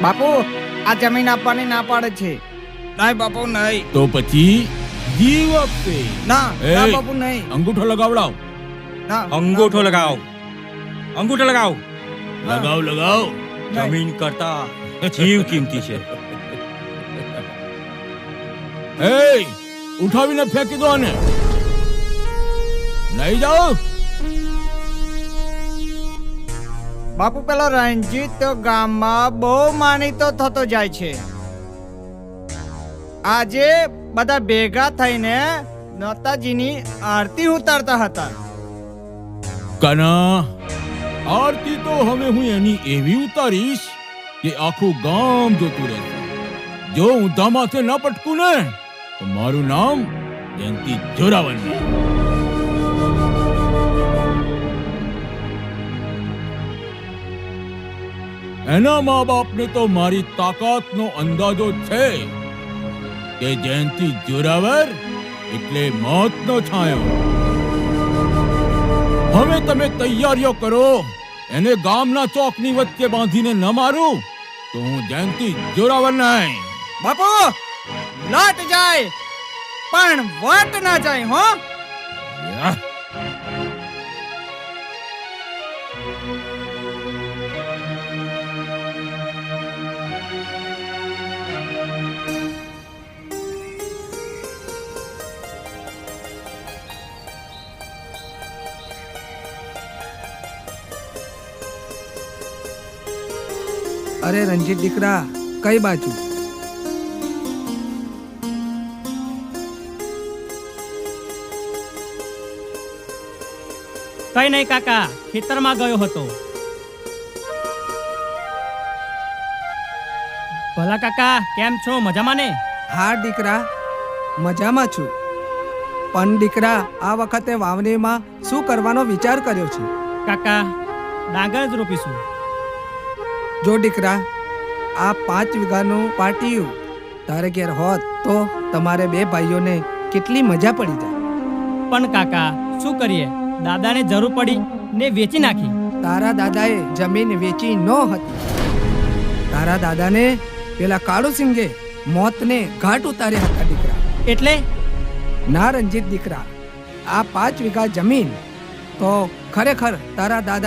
બાપુ આ જમીન આપવાની ના પાડે છે. નહીં બાપુ નહીં. તો પછી જીવ આપશે. ના એ, ના બાપુ નહીં. અંગૂઠો લગાવડાવ. ના અંગૂઠો લગાવ, અંગૂઠો લગાવ. લગાવ લગાવ. જમીન કરતા જીવ કિંમતી છે. એ ઉઠાવીને ફેંકી દો આને. નહીં જાઓ. બાપુ પેલો રણજીત તો ગામમાં બહુ માનીતો થતો જાય છે. આજે બધા ભેગા થઈને માતાજીની આરતી ઉતારતા હતા. કાના, આરતી તો હવે હું એની એવી ઉતારીશ કે આખું ગામ જોતું રહેશે. જો ઊંધા માથે ન પટકું ને તો મારું નામ જયંતી જોરાવર નહીં. એના મા બાપને તો મારી તાકાતનો અંદાજો છે કે જયંતી જોરાવર એટલે મોતનો છાંયો. હવે તમે તૈયારીઓ કરો. એને ગામના ચોકની વચ્ચે બાંધીને ન મારું તો હું જયંતી જોરાવર નહીં. બાપુ લાટ જાય પણ વાટ ના જાય હો. યા. અરે રણજીત દીકરા, કઈ બાજુ? કઈ નહીં કાકા, ખેતરમાં ગયો હતો. ભલા કાકા, કેમ છો? મજામાં ને? હા દીકરા, મજામાં છું. પણ દીકરા, આ વખતે વાવણીમાં શું કરવાનો વિચાર કર્યો છે? કાકા, ડાંગર જ રોપીશું. જો દીકરા, આ 5 વીઘાનું પાટિયું તારે ઘેર હોત તો તમારે 2 ભાઈઓને કેટલી મજા પડી જાય. પણ કાકા, શું કરીએ? દાદાને જરૂર પડી ને વેચી નાખી. તારા દાદાએ જમીન વેચી ન હતી. તારા દાદાને પેલા કાળુ સિંગે મોતને ઘાટ ઉતાર્યા હતા દીકરા. એટલે ના રણજીત દીકરા, આ 5 વીઘા જમીન તો ખરેખર તારા દાદા